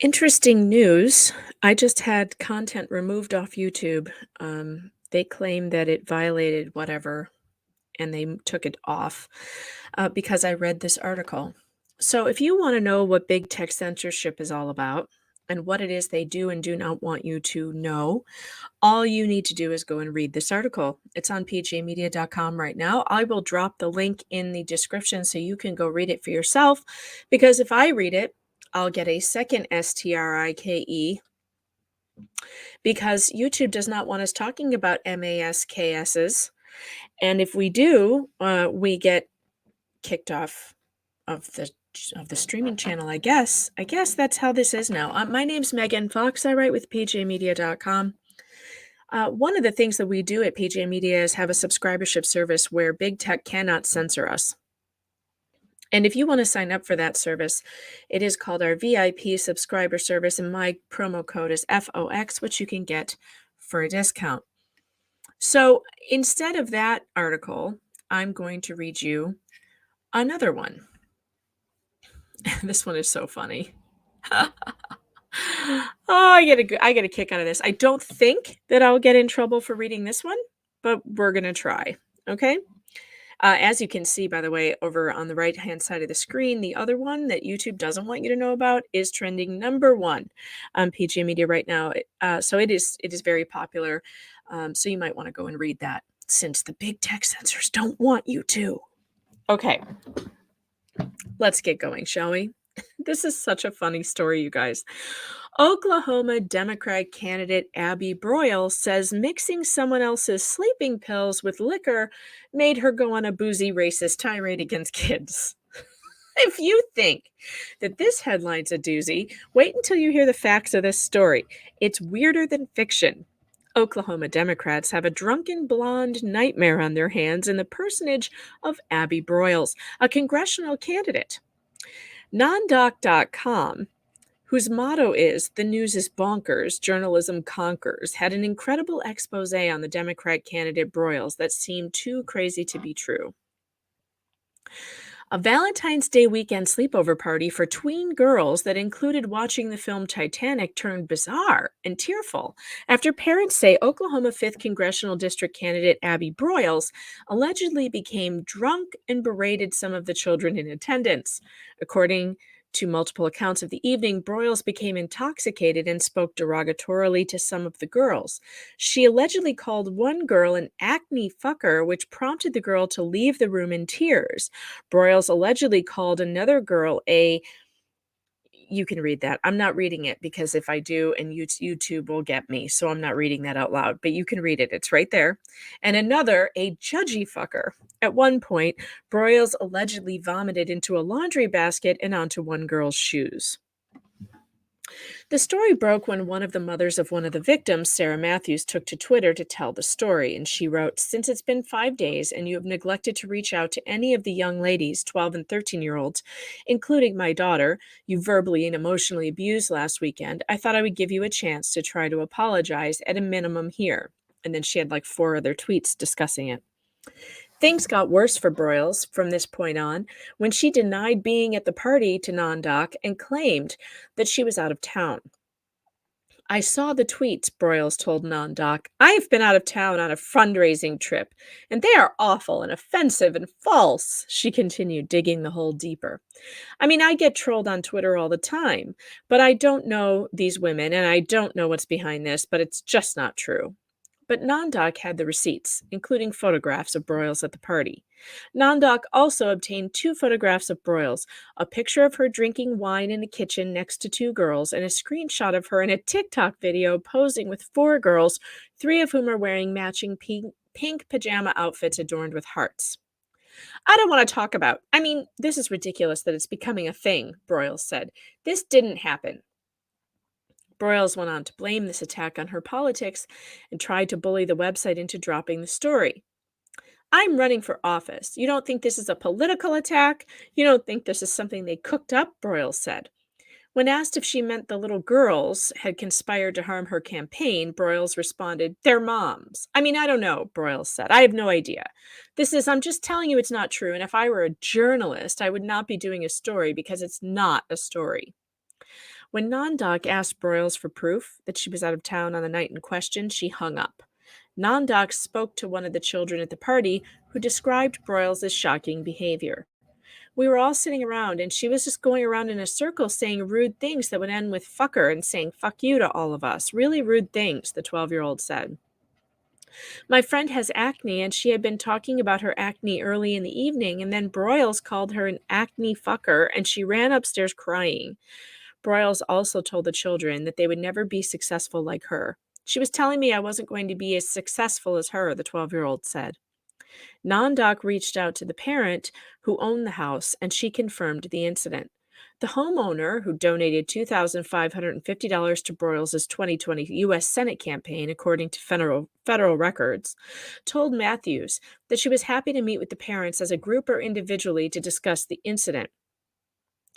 Interesting news. I just had content removed off YouTube. They claim that it violated whatever, and they took it off because I read this article. So, if you want to know what big tech censorship is all about and what it is they do and do not want you to know, all you need to do is go and read this article. It's on pgamedia.com right now. I will drop the link in the description so you can go read it for yourself. Because if I read it, I'll get a second STRIKE because YouTube does not want us talking about MASKSs. And if we do, we get kicked off of the streaming channel, I guess. I guess that's how this is now. My name's Megan Fox. I write with pjmedia.com. One of the things that we do at PJ Media is have a subscribership service where big tech cannot censor us. And if you want to sign up for that service, it is called our VIP subscriber service, and my promo code is FOX, which you can get for a discount. So instead of that article, I'm going to read you another one. This one is so funny. I get a kick out of this. I don't think that I'll get in trouble for reading this one, but we're going to try. Okay. As you can see, by the way, over on the right-hand side of the screen, the other one that YouTube doesn't want you to know about is trending number one on PG Media right now. So it is very popular. So you might want to go and read that since the big tech censors don't want you to. Okay, let's get going, shall we? This is such a funny story, you guys. Oklahoma Democrat candidate Abby Broyles says mixing someone else's sleeping pills with liquor made her go on a boozy racist tirade against kids. If you think that this headline's a doozy, wait until you hear the facts of this story. It's weirder than fiction. Oklahoma Democrats have a drunken blonde nightmare on their hands in the personage of Abby Broyles, a congressional candidate. Nondoc.com, whose motto is "The news is bonkers, journalism conquers," had an incredible expose on the Democrat candidate Broyles that seemed too crazy to be true. A Valentine's Day weekend sleepover party for tween girls that included watching the film Titanic turned bizarre and tearful after parents say Oklahoma 5th Congressional District candidate Abby Broyles allegedly became drunk and berated some of the children in attendance. According to multiple accounts of the evening, Broyles became intoxicated and spoke derogatorily to some of the girls. She allegedly called one girl an acne fucker, which prompted the girl to leave the room in tears. Broyles allegedly called another girl you can read that. I'm not reading it because if I do, and YouTube will get me, so I'm not reading that out loud, but you can read it. It's right there. And another, a judgy fucker. At one point, Broyles allegedly vomited into a laundry basket and onto one girl's shoes. The story broke when one of the mothers of one of the victims, Sarah Matthews, took to Twitter to tell the story. And she wrote, "Since it's been 5 days and you have neglected to reach out to any of the young ladies, 12 and 13-year-olds, including my daughter, you verbally and emotionally abused last weekend, I thought I would give you a chance to try to apologize at a minimum here." And then she had like 4 other tweets discussing it. Things got worse for Broyles from this point on when she denied being at the party to NonDoc and claimed that she was out of town. "I saw the tweets," Broyles told NonDoc. "I have been out of town on a fundraising trip, and they are awful and offensive and false," she continued, digging the hole deeper. "I mean, I get trolled on Twitter all the time, but I don't know these women, and I don't know what's behind this, but it's just not true." But NonDoc had the receipts, including photographs of Broyles at the party. NonDoc also obtained 2 photographs of Broyles, a picture of her drinking wine in a kitchen next to 2 girls, and a screenshot of her in a TikTok video posing with 4 girls, 3 of whom are wearing matching pink pajama outfits adorned with hearts. "I don't want to talk about. I mean, this is ridiculous that it's becoming a thing," Broyles said. "This didn't happen." Broyles went on to blame this attack on her politics and tried to bully the website into dropping the story. "I'm running for office. You don't think this is a political attack? You don't think this is something they cooked up?" Broyles said. When asked if she meant the little girls had conspired to harm her campaign, Broyles responded, "They're moms. I mean, I don't know," Broyles said. "I have no idea. I'm just telling you it's not true, and if I were a journalist, I would not be doing a story because it's not a story." When Nondoc asked Broyles for proof that she was out of town on the night in question, she hung up. Nondoc spoke to one of the children at the party who described Broyles' shocking behavior. We were all sitting around, and she was just going around in a circle saying rude things that would end with fucker and saying fuck you to all of us. Really rude things, the 12-year-old said. My friend has acne, and she had been talking about her acne early in the evening, and then Broyles called her an acne fucker, and she ran upstairs crying. Broyles also told the children that they would never be successful like her. She was telling me I wasn't going to be as successful as her, the 12-year-old said. Nondoc reached out to the parent who owned the house, and she confirmed the incident. The homeowner, who donated $2,550 to Broyles' 2020 U.S. Senate campaign, according to federal records, told Matthews that she was happy to meet with the parents as a group or individually to discuss the incident.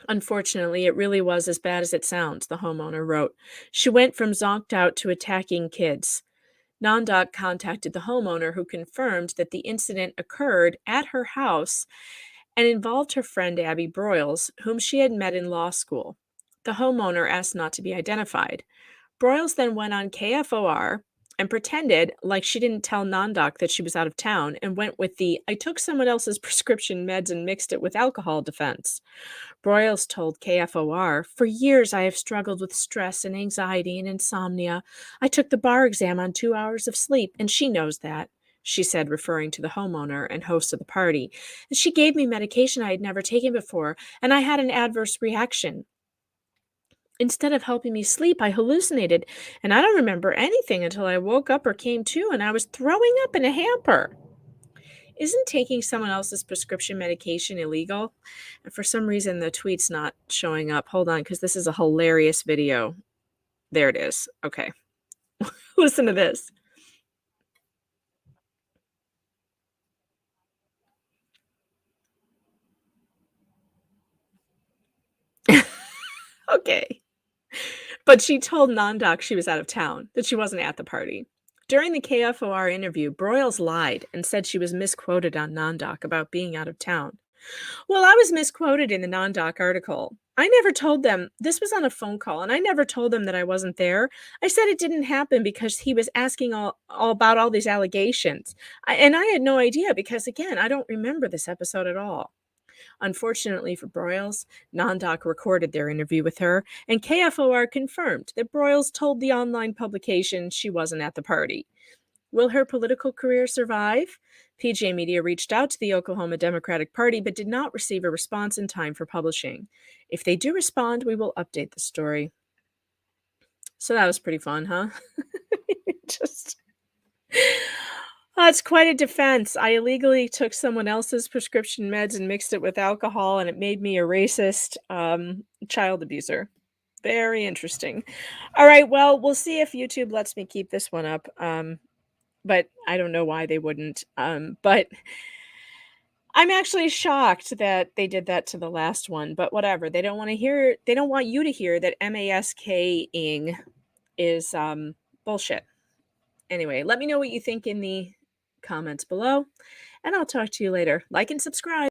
Unfortunately, it really was as bad as it sounds, the homeowner wrote. She went from zonked out to attacking kids. Nondoc contacted the homeowner, who confirmed that the incident occurred at her house and involved her friend Abby Broyles, whom she had met in law school. The homeowner asked not to be identified. Broyles then went on KFOR and pretended like she didn't tell Nondoc that she was out of town and went with the I took someone else's prescription meds and mixed it with alcohol defense. Broyles told KFOR, "For years I have struggled with stress and anxiety and insomnia. I took the bar exam on 2 hours of sleep, and she knows that," she said, referring to the homeowner and host of the party. "And she gave me medication I had never taken before, and I had an adverse reaction. Instead of helping me sleep, I hallucinated, and I don't remember anything until I woke up or came to, and I was throwing up in a hamper." Isn't taking someone else's prescription medication illegal? And for some reason, the tweet's not showing up. Hold on, because this is a hilarious video. There it is. Okay. Listen to this. Okay. But she told Nondoc she was out of town, that she wasn't at the party. During the KFOR interview, Broyles lied and said she was misquoted on Nondoc about being out of town. Well, I was misquoted in the non-doc article. I never told them this was on a phone call, and I never told them that I wasn't there. I said it didn't happen because he was asking all about all these allegations. And I had no idea because, again, I don't remember this episode at all. Unfortunately for Broyles, non-doc recorded their interview with her, and KFOR confirmed that Broyles told the online publication she wasn't at the party. Will her political career survive? PJ Media reached out to the Oklahoma Democratic Party but did not receive a response in time for publishing. If they do respond, we will update the story. So that was pretty fun, huh? Just That's quite a defense. I illegally took someone else's prescription meds and mixed it with alcohol, and it made me a racist child abuser. Very interesting. All right, well, we'll see if YouTube lets me keep this one up. But I don't know why they wouldn't. But I'm actually shocked that they did that to the last one, but whatever. They don't want you to hear that mask-ing is bullshit. Anyway, let me know what you think in the comments below, and I'll talk to you later. Like and subscribe.